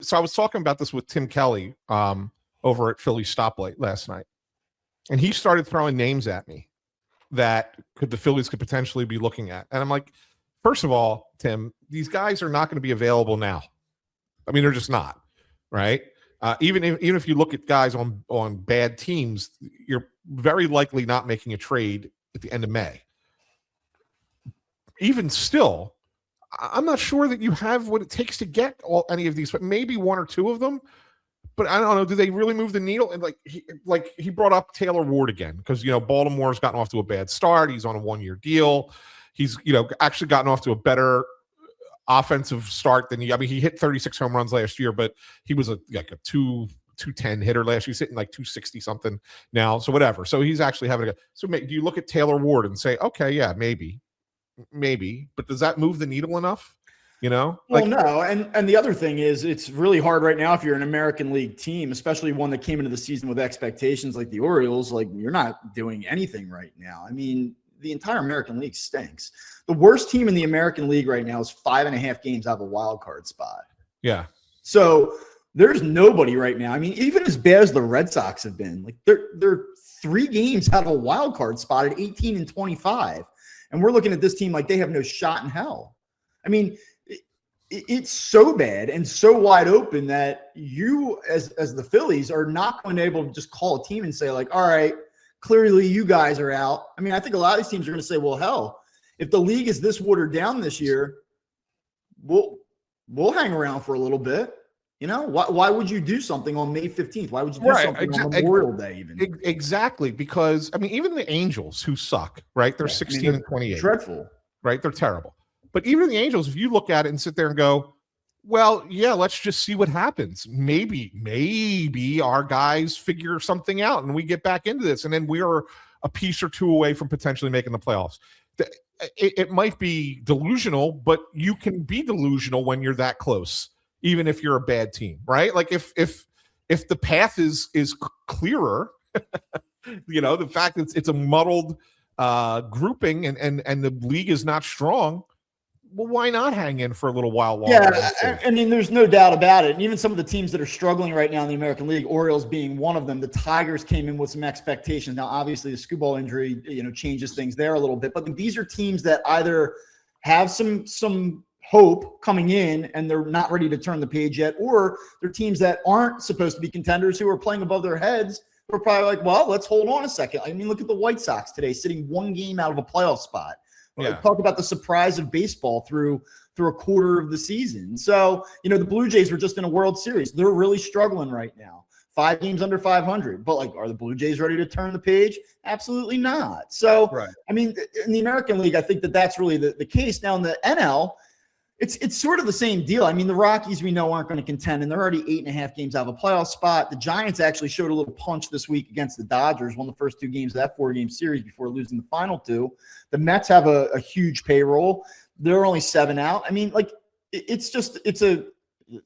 So I was talking about this with Tim Kelly over at Philly Stoplight last night, and he started throwing names at me that the Phillies could potentially be looking at. And I'm like, first of all, Tim, these guys are not going to be available now. I mean, they're just not, right? Even if you look at guys on bad teams, you're very likely not making a trade at the end of May. Even still, I'm not sure that you have what it takes to get any of these, but maybe one or two of them. But I don't know. Do they really move the needle? And he brought up Taylor Ward again because Baltimore's gotten off to a bad start. He's on a 1-year deal. He's actually gotten off to a better offensive start than he hit 36 home runs last year, but he was a 210 hitter last year. He's hitting like 260 something now. So whatever. So he's actually having so do you look at Taylor Ward and say, okay, yeah, maybe, but does that move the needle enough? Well, no. And the other thing is it's really hard right now if you're an American League team, especially one that came into the season with expectations like the Orioles, like you're not doing anything right now. I mean, the entire American League stinks. The worst team in the American League right now is 5.5 games out of a wild card spot. Yeah. So there's nobody right now. I mean, even as bad as the Red Sox have been, like they're 3 games out of a wild card spot at 18-25. And we're looking at this team like they have no shot in hell. I mean, it's so bad and so wide open that you as the Phillies are not going to be able to just call a team and say like, all right, clearly you guys are out. I mean, I think a lot of these teams are going to say, well, hell, if the league is this watered down this year, we'll hang around for a little bit. Why would you do something on May 15th? Why would you do something on Memorial Day even? Exactly, because I mean, even the Angels who suck, right? They're 16-28. Dreadful. Right? They're terrible. But even the Angels, if you look at it and sit there and go, well, yeah, let's just see what happens. Maybe our guys figure something out and we get back into this. And then we're a piece or two away from potentially making the playoffs. It might be delusional, but you can be delusional when you're that close, even if you're a bad team, right? Like if the path is clearer, the fact that it's a muddled grouping and the league is not strong, well, why not hang in for a little while longer? Yeah, I mean, there's no doubt about it. And even some of the teams that are struggling right now in the American League, Orioles being one of them, the Tigers came in with some expectations. Now, obviously, the Skubal injury, changes things there a little bit. But these are teams that either have some hope coming in and they're not ready to turn the page yet, or they're teams that aren't supposed to be contenders who are playing above their heads. We're probably like, well, let's hold on a second. I mean, look at the White Sox today, sitting 1 game out of a playoff spot. Yeah. Talk about the surprise of baseball through a quarter of the season. So, the Blue Jays were just in a World Series. They're really struggling right now. 5 games under 500. But, are the Blue Jays ready to turn the page? Absolutely not. So, right. I mean, in the American League, I think that's really the case. Now, in the NL, it's sort of the same deal. I mean, the Rockies, we know, aren't going to contend, and they're already 8.5 games out of a playoff spot. The Giants actually showed a little punch this week against the Dodgers, won the first 2 games of that 4-game series before losing the final 2. The Mets have a huge payroll. They're only 7 out. I mean, the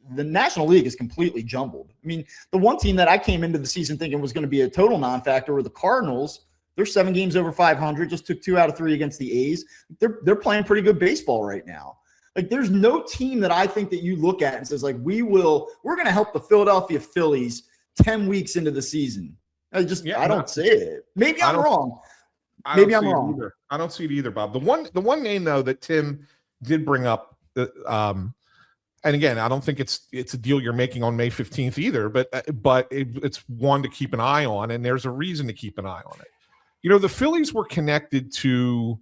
National League is completely jumbled. I mean, the one team that I came into the season thinking was going to be a total non-factor were the Cardinals. They're 7 games over 500, just took 2 out of 3 against the A's. They're playing pretty good baseball right now. There's no team that I think that you look at and says, we're going to help the Philadelphia Phillies 10 weeks into the season. I don't see it. Maybe I'm wrong. Maybe I'm wrong. I don't see it either, Bob. The one name though that Tim did bring up, and again, I don't think it's a deal you're making on May 15th either, but it's one to keep an eye on, and there's a reason to keep an eye on it. The Phillies were connected to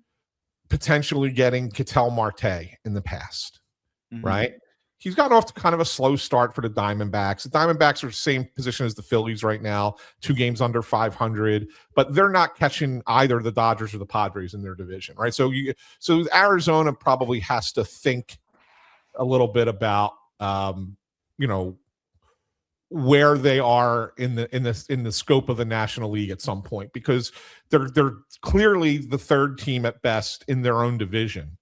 potentially getting Ketel Marte in the past, right? He's gotten off to kind of a slow start for the Diamondbacks. The Diamondbacks are the same position as the Phillies right now, 2 games under 500, but they're not catching either the Dodgers or the Padres in their division, right? So Arizona probably has to think a little bit about, where they are in the scope of the National League at some point, because they're clearly the 3rd team at best in their own division.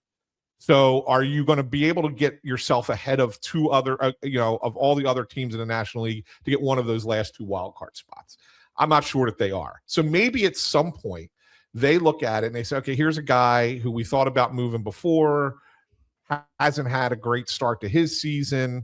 So are you going to be able to get yourself ahead of 2 other, of all the other teams in the National League to get one of those last 2 wild card spots? I'm not sure that they are. So maybe at some point they look at it and they say, okay, here's a guy who we thought about moving before, hasn't had a great start to his season.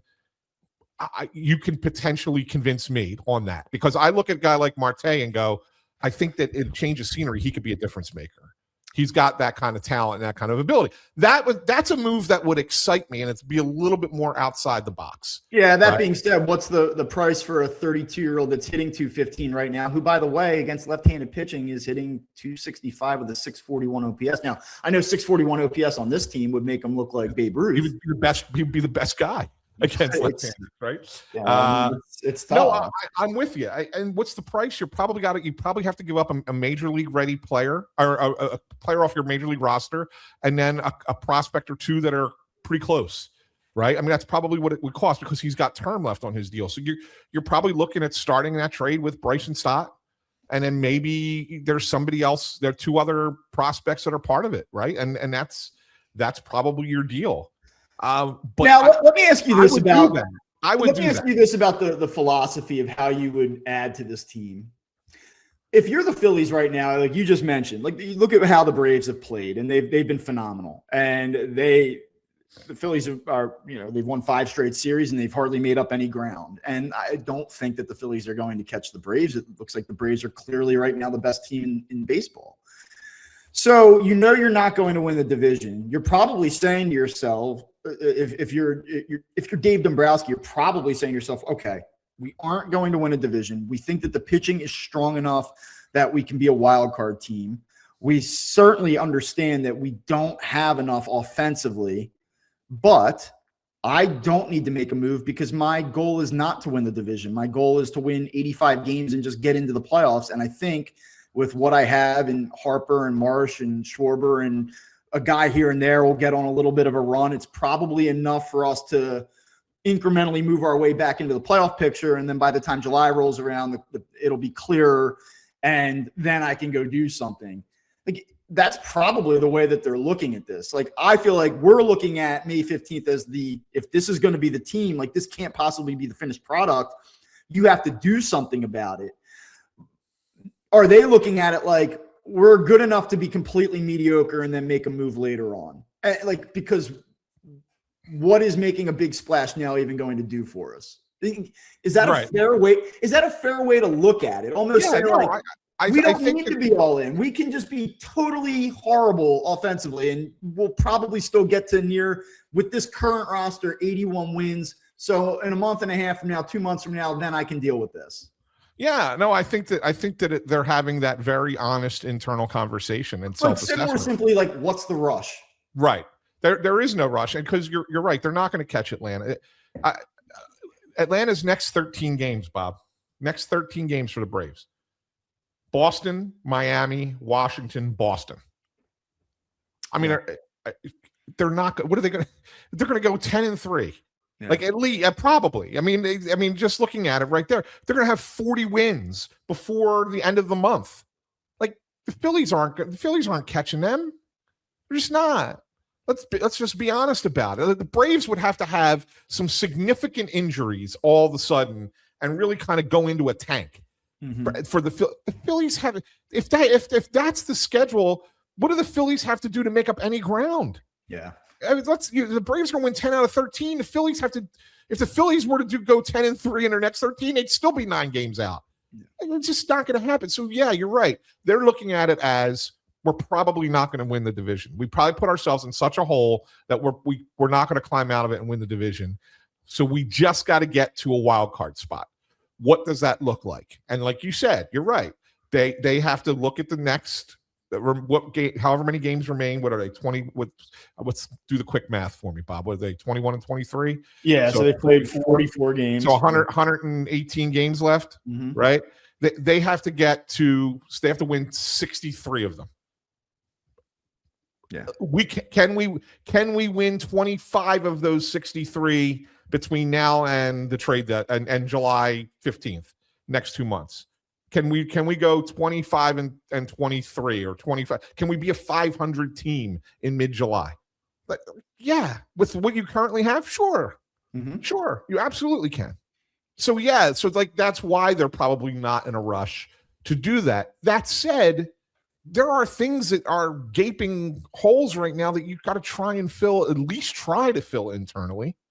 you can potentially convince me on that, because I look at a guy like Marte and go, I think that in change of scenery, he could be a difference maker. He's got that kind of talent and that kind of ability. That's a move that would excite me, and it's be a little bit more outside the box. Yeah, that being said, what's the price for a 32-year-old that's hitting 215 right now, who, by the way, against left-handed pitching is hitting 265 with a 641 OPS? Now, I know 641 OPS on this team would make him look like Babe Ruth. He would be the best. He would be the best guy against left-handed, right? Yeah, it's tough. No, I'm with you. And what's the price? You probably have to give up a major league ready player, or a player off your major league roster, and then a prospect or two that are pretty close, right? I mean, that's probably what it would cost, because he's got term left on his deal. So you're probably looking at starting that trade with Bryson Stott, and then maybe there's somebody else. There are two other prospects that are part of it, right? And that's probably your deal. But now, let me ask you this about that. Let me ask you this about the philosophy of how you would add to this team. If you're the Phillies right now, like you just mentioned, like you look at how the Braves have played, and they've been phenomenal. And the Phillies are, they've won 5 straight series, and they've hardly made up any ground. And I don't think that the Phillies are going to catch the Braves. It looks like the Braves are clearly right now the best team in baseball. So you're not going to win the division. You're probably saying to yourself, if you're Dave Dombrowski, you're probably saying to yourself, okay, we aren't going to win a division. We think that the pitching is strong enough that we can be a wild card team. We certainly understand that we don't have enough offensively, but I don't need to make a move, because my goal is not to win the division. My goal is to win 85 games and just get into the playoffs. And I think with what I have in Harper and Marsh and Schwarber and a guy here and there will get on a little bit of a run, it's probably enough for us to incrementally move our way back into the playoff picture. And then by the time July rolls around, it'll be clearer, and then I can go do something. Like, that's probably the way that they're looking at this. Like, I feel like we're looking at May 15th as if this is going to be the team, like this can't possibly be the finished product. You have to do something about it. Are they looking at it like we're good enough to be completely mediocre and then make a move later on? Like, because what is making a big splash now even going to do for us? Is that a fair way? Is that a fair way to look at it? Almost we don't need to be all in. We can just be totally horrible offensively, and we'll probably still get to with this current roster, 81 wins. So in a month and a half from now, 2 months from now, then I can deal with this. Yeah, no, I think that they're having that very honest internal conversation and self-assessment. More simply, like, what's the rush? Right. There is no rush, and because you're right, they're not going to catch Atlanta. Atlanta's next 13 games, Bob. Next 13 games for the Braves: Boston, Miami, Washington, Boston. I mean, they're not. What are they going to? They're going to go 10-3. Yeah. Like, at least, probably. I mean, just looking at it right there, they're going to have 40 wins before the end of the month. Like, the Phillies aren't catching them. They're just not. Let's just be honest about it. The Braves would have to have some significant injuries all of a sudden and really kind of go into a tank. Mm-hmm. For the Phillies have, if that's the schedule, what do the Phillies have to do to make up any ground? Yeah. I mean, the Braves are going to win 10 out of 13. The Phillies have to, if the Phillies were to go 10-3 in their next 13, they'd still be 9 games out. Yeah. It's just not going to happen. So yeah, you're right. They're looking at it as, we're probably not going to win the division. We probably put ourselves in such a hole that we're not going to climb out of it and win the division. So we just got to get to a wild card spot. What does that look like? And like you said, you're right. They have to look at the next however many games remain. What are they? 20? Let's do the quick math for me, Bob. What are they? 21 and 23? Yeah. So they played 44 games. So 118 games left, mm-hmm. Right? They have to they have to win 63 of them. Yeah. Can we win 25 of those 63 between now and the trade and July 15th, next 2 months? Can we go 25 and 23 or 25? Can we be a 500 team in mid-July? But yeah, with what you currently have, sure. Mm-hmm. Sure, you absolutely can. So yeah, that's why they're probably not in a rush to do that. That said, there are things that are gaping holes right now that you've got to try and fill, at least try to fill internally.